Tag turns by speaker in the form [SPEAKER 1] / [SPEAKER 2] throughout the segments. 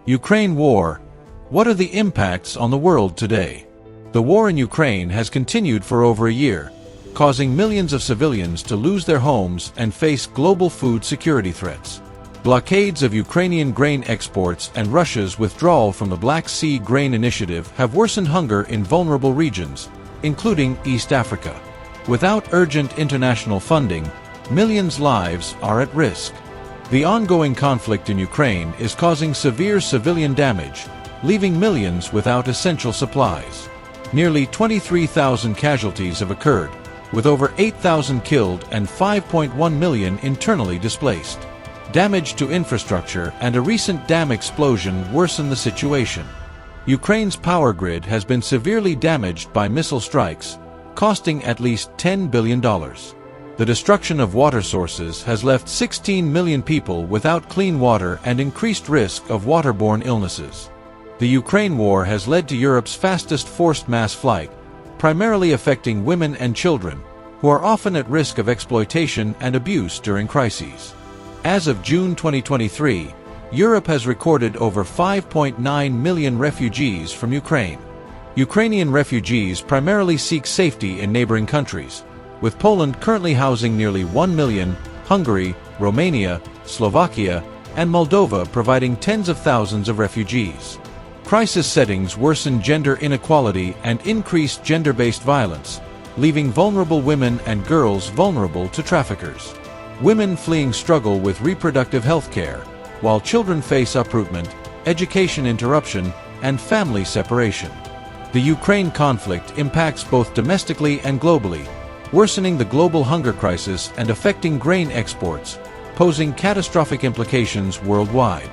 [SPEAKER 1] Ukraine War. What are the impacts on the world today? The war in Ukraine has continued for over a year, causing millions of civilians to lose their homes and face global food security threats. Blockades of Ukrainian grain exports and Russia's withdrawal from the Black Sea Grain Initiative have worsened hunger in vulnerable regions, including East Africa. Without urgent international funding, millions' lives are at risk. The ongoing conflict in Ukraine is causing severe civilian damage, leaving millions without essential supplies. Nearly 23,000 casualties have occurred, with over 8,000 killed and 5.1 million internally displaced. Damage to infrastructure and a recent dam explosion worsen the situation. Ukraine's power grid has been severely damaged by missile strikes, costing at least $10 billion. The destruction of water sources has left 16 million people without clean water and increased risk of waterborne illnesses. The Ukraine war has led to Europe's fastest forced mass flight, primarily affecting women and children, who are often at risk of exploitation and abuse during crises. As of June 2023, Europe has recorded over 5.9 million refugees from Ukraine. Ukrainian refugees primarily seek safety in neighboring countries, with Poland currently housing nearly 1 million, Hungary, Romania, Slovakia, and Moldova providing tens of thousands of refugees. Crisis settings worsen gender inequality and increase gender-based violence, leaving vulnerable women and girls vulnerable to traffickers. Women fleeing struggle with reproductive health care, while children face uprootment, education interruption, and family separation. The Ukraine conflict impacts both domestically and globally, worsening the global hunger crisis and affecting grain exports, posing catastrophic implications worldwide.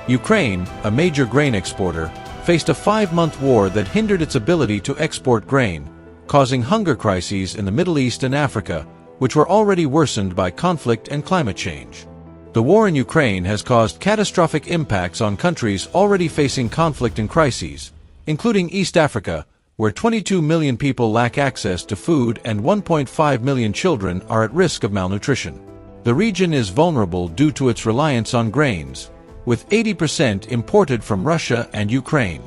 [SPEAKER 1] Ukraine, a major grain exporter, faced a 5-month war that hindered its ability to export grain, causing hunger crises in the Middle East and Africa, which were already worsened by conflict and climate change. The war in Ukraine has caused catastrophic impacts on countries already facing conflict and crises, including East Africa, where 22 million people lack access to food and 1.5 million children are at risk of malnutrition. The region is vulnerable due to its reliance on grains, with 80% imported from Russia and Ukraine.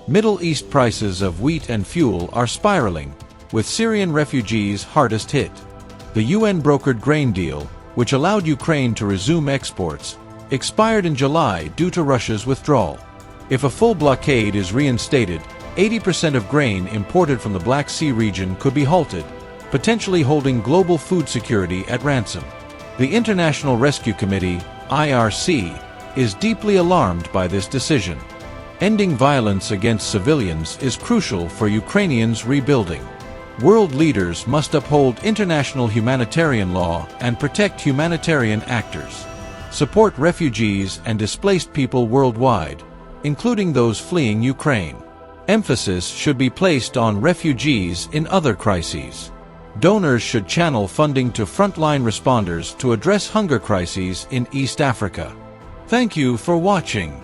[SPEAKER 1] Middle East prices of wheat and fuel are spiraling, with Syrian refugees hardest hit. The UN-brokered grain deal, which allowed Ukraine to resume exports, expired in July due to Russia's withdrawal. If a full blockade is reinstated, 80% of grain imported from the Black Sea region could be halted, potentially holding global food security at ransom. The International Rescue Committee, IRC, is deeply alarmed by this decision. Ending violence against civilians is crucial for Ukrainians' rebuilding. World leaders must uphold international humanitarian law and protect humanitarian actors. Support refugees and displaced people worldwide, including those fleeing Ukraine. Emphasis should be placed on refugees in other crises. Donors should channel funding to frontline responders to address hunger crises in East Africa. Thank you for watching.